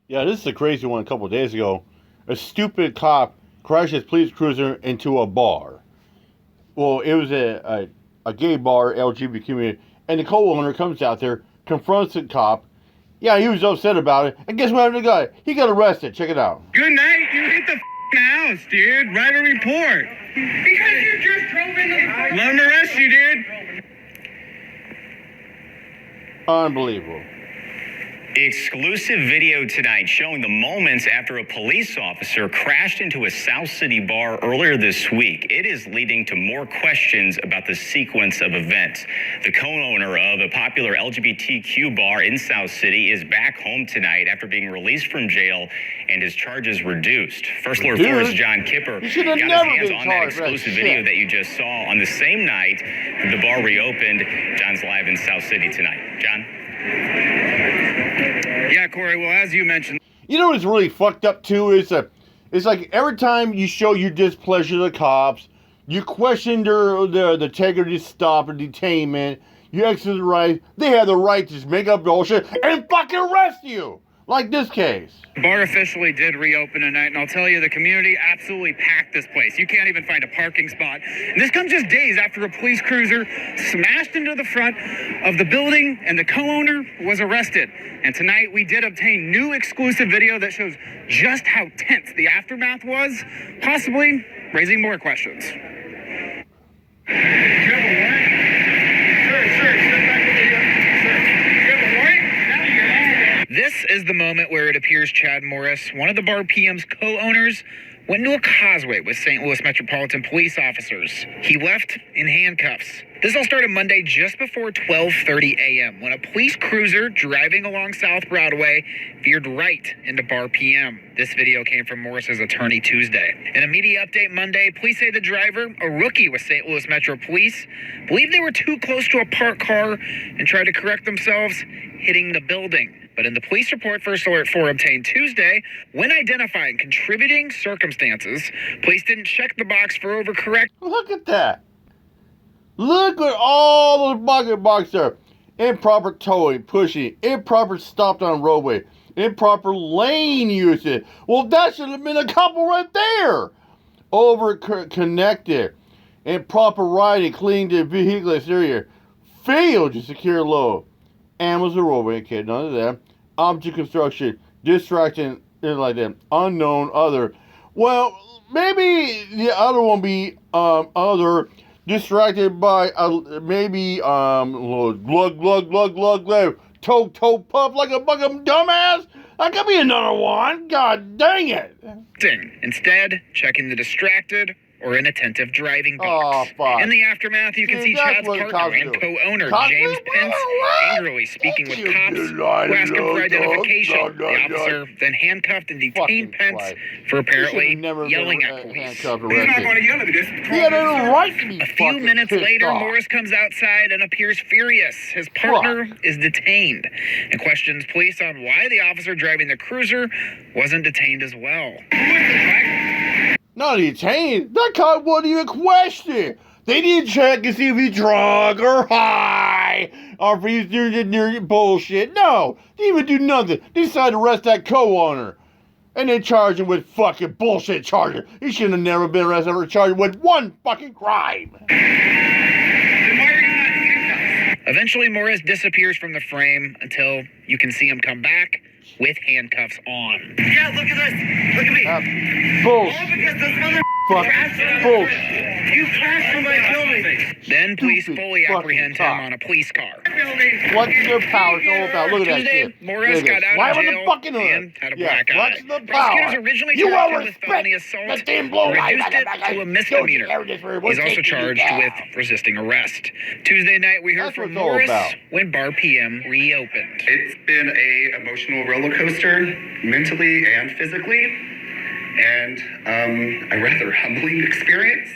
Yeah, this is a crazy one. A couple of days ago, a stupid cop crashed his police cruiser into a bar. Well, it was a gay bar, LGBT community, and the co-owner comes out there, confronts the cop. Yeah, he was upset about it, and guess what happened to the guy? He got arrested. Check it out. Good night. You hit the house, dude. Write a report. Because you just drove into the car. Let him arrest you, dude. Unbelievable. Exclusive video tonight showing the moments after a police officer crashed into a South City bar earlier this week. It is leading to more questions about the sequence of events. The co-owner of a popular LGBTQ bar in South City is back home tonight after being released from jail and his charges reduced. First Lord Forrest John Kipper got his hands on that exclusive video that you just saw on the same night that the bar reopened. John's live in South City tonight. John? Yeah, Corey, well, as you mentioned. You know what's really fucked up, too, is it's like every time you show your displeasure to the cops, you question the integrity to stop and detainment, you exercise the right, they have the right to just make up bullshit and fucking arrest you. Like this case. The bar officially did reopen tonight, and I'll tell you, the community absolutely packed this place. You can't even find a parking spot. And this comes just days after a police cruiser smashed into the front of the building, and the co-owner was arrested. And tonight, we did obtain new exclusive video that shows just how tense the aftermath was, possibly raising more questions. This is the moment where it appears Chad Morris, one of the Bar PM's co-owners, went into a causeway with St. Louis Metropolitan Police officers. He left in handcuffs. This all started Monday just before 12:30 a.m. when a police cruiser driving along South Broadway veered right into Bar PM. This video came from Morris's attorney Tuesday. In a media update Monday, police say the driver, a rookie with St. Louis Metro Police, believed they were too close to a parked car and tried to correct themselves, hitting the building. But in the police report First Alert 4 obtained Tuesday, when identifying contributing circumstances, police didn't check the box for overcorrect. Look at that. Look at all those bucket boxes there. Improper towing, pushing, improper stopped on roadway, improper lane usage. Well, that should have been a couple right there. Over connected, improper riding, cleaning the vehicle exterior, failed to secure load. Amazon roadway, okay, none of that. Object construction, distraction, like that. Unknown, other. Well, maybe the other one be other. Distracted by maybe glug, toe puff like a bucket dumbass. That could be another one. God dang it. Instead, checking the distracted or inattentive driving box. In the aftermath, you can see Chad's partner and co-owner, James Pence, angrily speaking with cops who ask him for identification. The officer then handcuffed and detained Pence for apparently yelling at police. He's not going to yell at us. He had no right to be a few minutes later, Morris comes outside and appears furious. His partner is detained and questions police on why the officer driving the cruiser wasn't detained as well. Not detained. That cop wasn't even questioned. They didn't check and see if he's drunk or high or if he's doing bullshit. No, they didn't even do nothing. They decided to arrest that co-owner. And then charge him with fucking bullshit charges. He should have never been arrested or charged with one fucking crime. Eventually, Morris disappears from the frame until you can see him come back with handcuffs on. Yeah, look at this. Look at me. Bullshit. All because this mother bullshit. You crashed from my building. Then police fully apprehend him on a police car. What's your power all about? Look at that Tuesday, shit. Morris got out of jail and had a black eye. What's the Prosecutors power? originally You charged him will with felony assault, the damn blow reduced it to a misdemeanor. He's also charged with resisting arrest. Tuesday night, we heard from Morris when Bar PM reopened. It's been a emotional roller coaster, mentally and physically, and a rather humbling experience.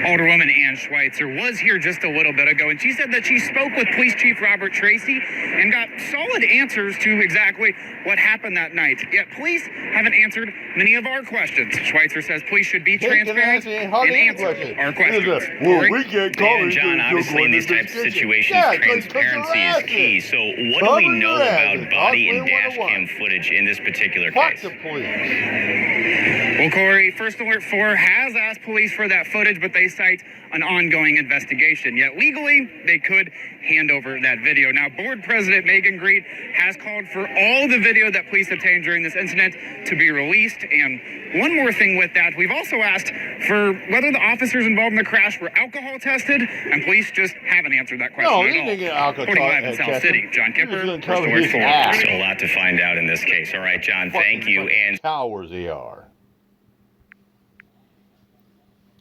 Alderwoman Ann Schweitzer was here just a little bit ago, and she said that she spoke with Police Chief Robert Tracy and got solid answers to exactly what happened that night. Yet police haven't answered many of our questions. Schweitzer says police should be transparent and answer our questions. Well, we can't call And it. John, obviously in these types of situations, transparency is key. So what do we know about body and dash cam footage in this particular Fuck case? the police. Well, Corey, First Alert 4 has asked police for that footage, but they cite an ongoing investigation. Yet legally, they could hand over that video. Now, Board President Megan Greet has called for all the video that police obtained during this incident to be released. And one more thing with that, we've also asked for whether the officers involved in the crash were alcohol tested, and police just haven't answered that question No, at he all. didn't get alcohol Reporting live in South tested. City, John He was Kipper, gonna First cover Alert his 4. ass. So a lot to find out in this case. All right, John, thank you. And Towers they are.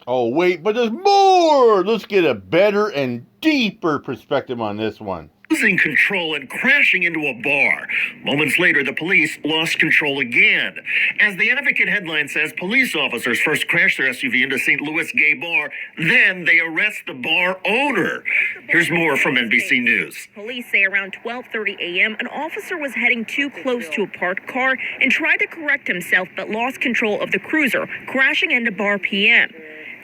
Oh, wait, but there's more! Let's get a better and deeper perspective on this one. Losing control and crashing into a bar. Moments later, the police lost control again. As the Advocate headline says, police officers first crash their SUV into St. Louis gay bar, then they arrest the bar owner. Here's more from NBC News. Police say around 12:30 a.m., an officer was heading too close to a parked car and tried to correct himself but lost control of the cruiser, crashing into Bar PM.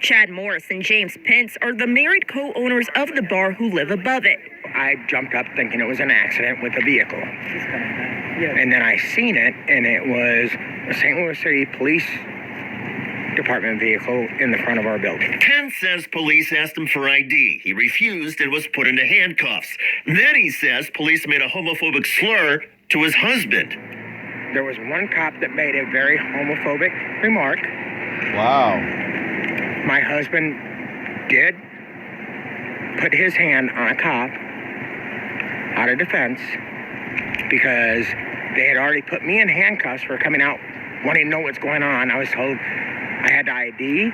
Chad Morris and James Pence are the married co-owners of the bar who live above it. I jumped up thinking it was an accident with a vehicle. And then I seen it, and it was a St. Louis City Police Department vehicle in the front of our building. Pence says police asked him for ID. He refused and was put into handcuffs. Then he says police made a homophobic slur to his husband. There was one cop that made a very homophobic remark. Wow. My husband did put his hand on a cop out of defense because they had already put me in handcuffs for coming out wanting to know what's going on. I was told I had to ID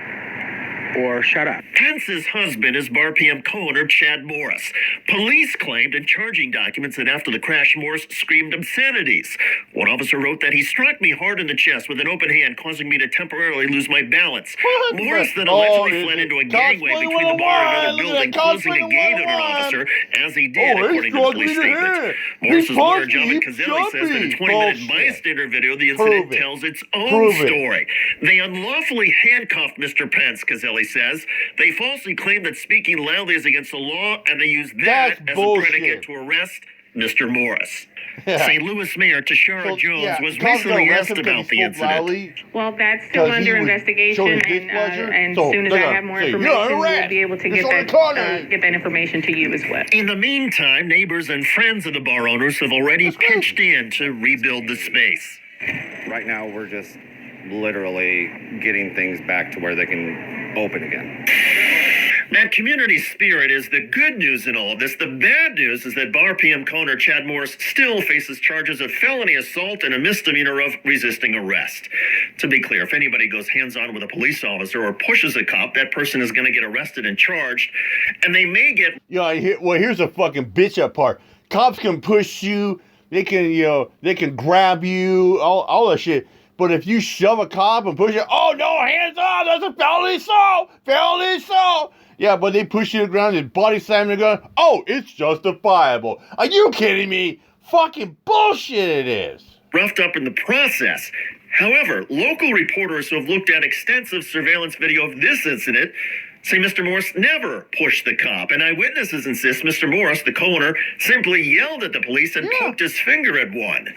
or shut up. Pence's husband is Bar PM co-owner Chad Morris. Police claimed in charging documents that after the crash, Morris screamed obscenities. One officer wrote that he struck me hard in the chest with an open hand, causing me to temporarily lose my balance. What? Morris then Oh, allegedly this fled is into a Cosplay gangway between the bar and 101. another Look building, at that, closing a Cosplay gate on an 101. officer, as he did, Oh, he's according to the police struggling statement. here. Morris's He's lawyer, punchy, John he's Cazzelli, says that in a jumpy. 20-minute Bullshit. bystander video, the Prove incident it. tells its own Prove it. story. They unlawfully handcuffed Mr. Pence, Cazzelli says. They falsely claimed that speaking loudly is against the law, and they used that That's as bullshit. a predicate to arrest Mr. Morris. St. Louis Mayor Tashara Jones was Cops recently don't arrest asked him 'cause about he the spoke incident. loudly. Well, that's still 'Cause he under was investigation, showing and displeasure. as So, soon as they're I gonna have more say, "You're information, under we'll arrest. be able to It's get on that recording." get that information to you as well. In the meantime, neighbors and friends of the bar owners have already pitched in to rebuild the space. Right now, we're just literally getting things back to where they can open again. That community spirit is the good news in all of this. The bad news is that Bar PM co-owner Chad Morris still faces charges of felony assault and a misdemeanor of resisting arrest. To be clear, if anybody goes hands-on with a police officer or pushes a cop, that person is going to get arrested and charged, and they may get Well, here's the fucking bitch up part. Cops can push you. They can, they can grab you, all that shit. But if you shove a cop and push it, oh no, hands off, that's a felony assault, felony assault. Yeah, but they push you to the ground and body slam the gun. Oh, it's justifiable. Are you kidding me? Fucking bullshit it is. roughed up in the process. However, local reporters who have looked at extensive surveillance video of this incident say Mr. Morris never pushed the cop, and eyewitnesses insist Mr. Morris, the co-owner, simply yelled at the police and poked his finger at one.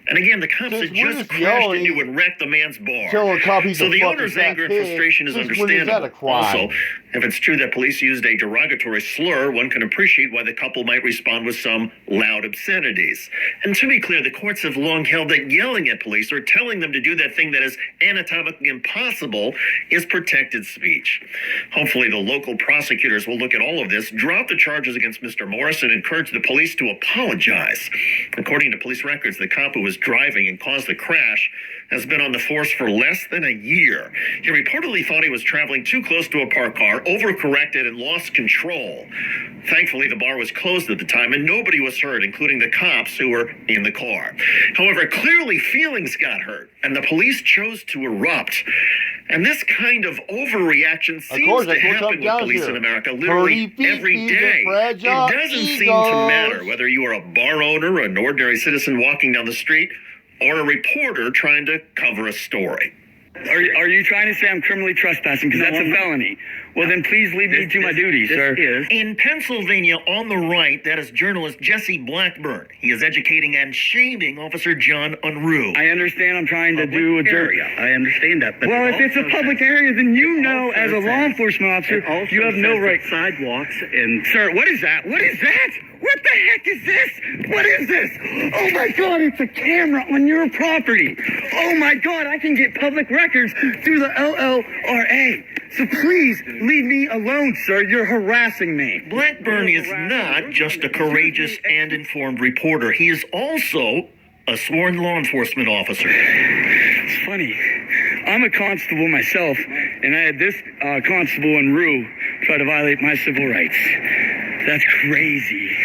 And again, the cops had just crashed into and wrecked the man's bar. Tell a cop he's So a the fucking owner's fat anger and pig. frustration is Since when understandable. that a crime? Also, if it's true that police used a derogatory slur, one can appreciate why the couple might respond with some loud obscenities. And to be clear, the courts have long held that yelling at police or telling them to do that thing that is anatomically impossible is protected speech. Hopefully, the local prosecutors will look at all of this, drop the charges against Mr. Morris, and encourage the police to apologize. According to police records, the cop who was driving and caused the crash has been on the force for less than a year. He reportedly thought he was traveling too close to a parked car, overcorrected, and lost control. Thankfully, the bar was closed at the time, and nobody was hurt, including the cops who were in the car. However, clearly feelings got hurt, and the police chose to erupt. And this kind of overreaction seems course, to that's what happen comes with down police to. in America Pretty literally feet, every these day. are fragile It doesn't seem to egos. matter whether you are a bar owner, an ordinary citizen walking down the street, or a reporter trying to cover a story. Are you trying to say I'm criminally trespassing? Because that's a felony. Well, then please leave me to my duties, sir. In Pennsylvania, on the right, that is journalist Jesse Blackburn. He is educating and shaming Officer John Unruh. I understand I'm trying to do a area. I understand that. But well, if it's a public area, then you know, as a law enforcement officer, you have no right. Sidewalks and Sir, what is that? What is that? What the heck is this? What is this? Oh my God, it's a camera on your property. Oh my God, I can get public records through the OLRA. So please leave me alone, sir. You're harassing me. Blackburn is not just a courageous and informed reporter. He is also a sworn law enforcement officer. It's funny. I'm a constable myself, and I had this constable Unruh try to violate my civil rights. That's crazy.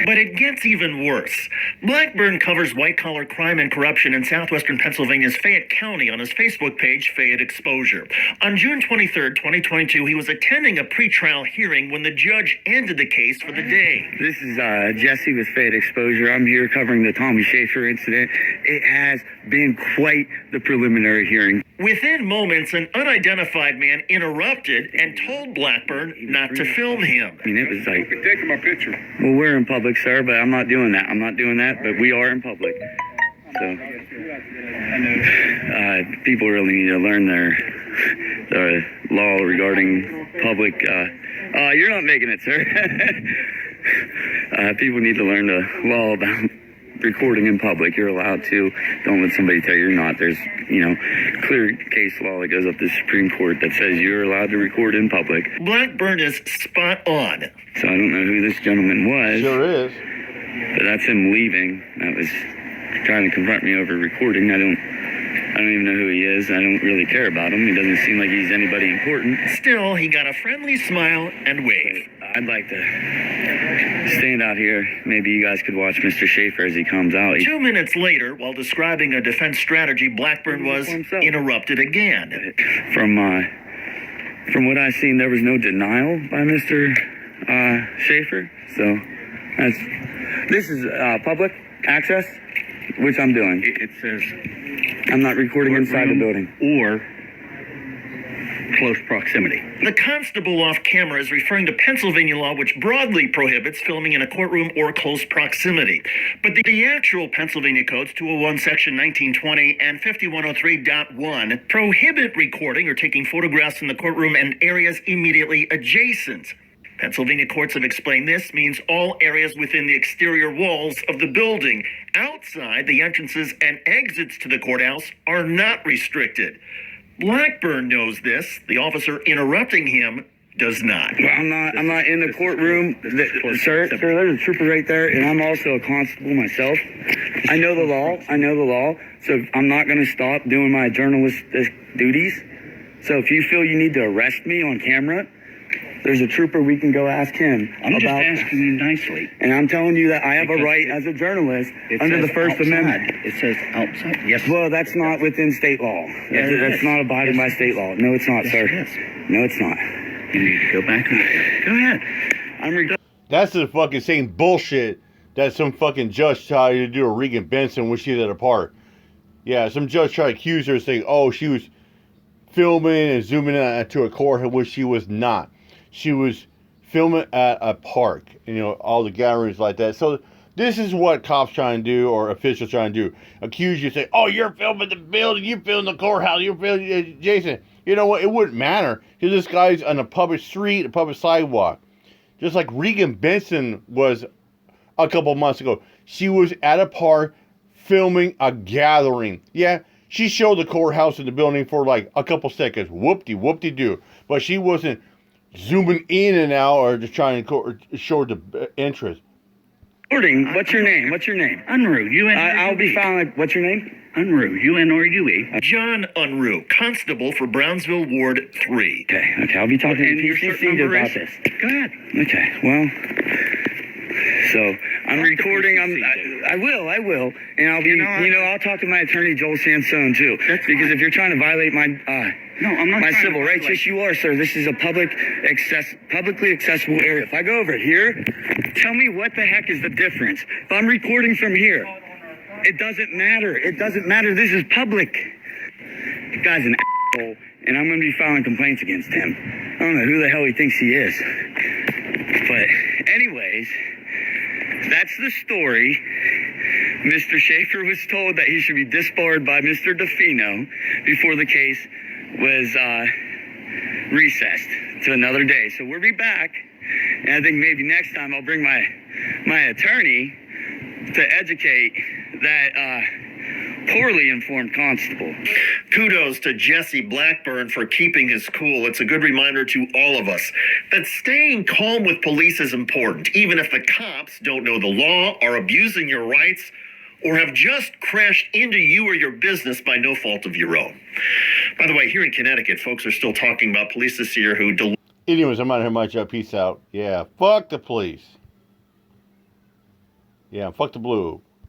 But it gets even worse. Blackburn covers white-collar crime and corruption in southwestern Pennsylvania's Fayette County on his Facebook page, Fayette Exposure. On June 23rd, 2022, he was attending a pretrial hearing when the judge ended the case for the day. This is Jesse with Fayette Exposure. I'm here covering the Tommy Schaefer incident. It has been quite the preliminary hearing. Within moments, an unidentified man interrupted and told Blackburn not to film him. I mean, it was like... taking my picture. Well, we're in public, sir, but I'm not doing that. I'm not doing that, but we are in public. So, people really need to learn their law regarding public. You're not making it, sir. People need to learn the law about recording in public. You're allowed to. Don't let somebody tell you you're not. There's, clear case law that goes up to the Supreme Court that says you're allowed to record in public. Blackburn is spot on. So I don't know who this gentleman was. Sure is. But that's him leaving. That was trying to confront me over recording. I don't even know who he is. I don't really care about him. He doesn't seem like he's anybody important. Still, he got a friendly smile and wave. I'd like to stand out here. Maybe you guys could watch Mr. Schaefer as he comes out. 2 minutes later, while describing a defense strategy, Blackburn was interrupted again. From what I've seen, there was no denial by Mr. Schaefer. So this is public access, which I'm doing. It says I'm not recording inside the building. or close proximity. The constable off camera is referring to Pennsylvania law, which broadly prohibits filming in a courtroom or close proximity. But the actual Pennsylvania codes, 201 section 1920 and 5103.1, prohibit recording or taking photographs in the courtroom and areas immediately adjacent. Pennsylvania courts have explained this means all areas within the exterior walls of the building. Outside, the entrances and exits to the courthouse are not restricted. Blackburn knows this. The officer interrupting him does not. Well, I'm not in the courtroom. Sir, there's a trooper right there, and I'm also a constable myself. I know the law. So I'm not going to stop doing my journalistic duties. So if you feel you need to arrest me on camera, there's a trooper, we can go ask him. I'm just asking you nicely. And I'm telling you that I have a right as a journalist under the First Amendment. It says outside. Yes. Well, that's not within state law. That's not abiding by state law. No, it's not, sir. Yes. No, it's not. You need to go back. Go ahead. That's the fucking same bullshit that some fucking judge tried to do to Regan Benson when she was at a park. Yeah, some judge tried to accuse her saying, oh, she was filming and zooming into a court, which she was not. She was filming at a park, all the gatherings like that. So this is what cops trying to do or officials trying to do. Accuse you, say, oh, you're filming the building, you filming the courthouse, you're filming Jason. You know what? It wouldn't matter because this guy's on a public street, a public sidewalk. Just like Regan Benson was a couple months ago. She was at a park filming a gathering. Yeah, she showed the courthouse in the building for like a couple seconds. Whoop-de-whoop-de-doo. But she wasn't zooming in and out or just trying to show the interest. What's your name? Unruh, U-N-R-U-E. I'll be found. What's your name? Unruh, U-N-R-U-E. John Unruh, constable for Brownsville Ward 3. Okay, I'll be talking to your PCC number about is? this. Go ahead. Okay, well, so I'm recording. I will, and I'll be. I'll talk to my attorney Joel Sansone too. Because if you're trying to violate my No, I'm not my trying to civil rights, violate. yes, you are, sir. This is a publicly accessible area. If I go over here, tell me what the heck is the difference? If I'm recording from here, it doesn't matter. It doesn't matter. This is public. The guy's an asshole, and I'm going to be filing complaints against him. I don't know who the hell he thinks he is. But anyways, that's the story. Mr. Schaefer was told that he should be disbarred by Mr. DeFino before the case was recessed to another day. So we'll be back, and I think maybe next time I'll bring my attorney to educate that poorly informed constable. Kudos to Jesse Blackburn for keeping his cool. It's a good reminder to all of us that staying calm with police is important, even if the cops don't know the law, are abusing your rights, or have just crashed into you or your business by no fault of your own. By the way, here in Connecticut, folks are still talking about police this year who Anyways, I'm not here much up. Peace out. Yeah, fuck the police. Yeah, fuck the blue.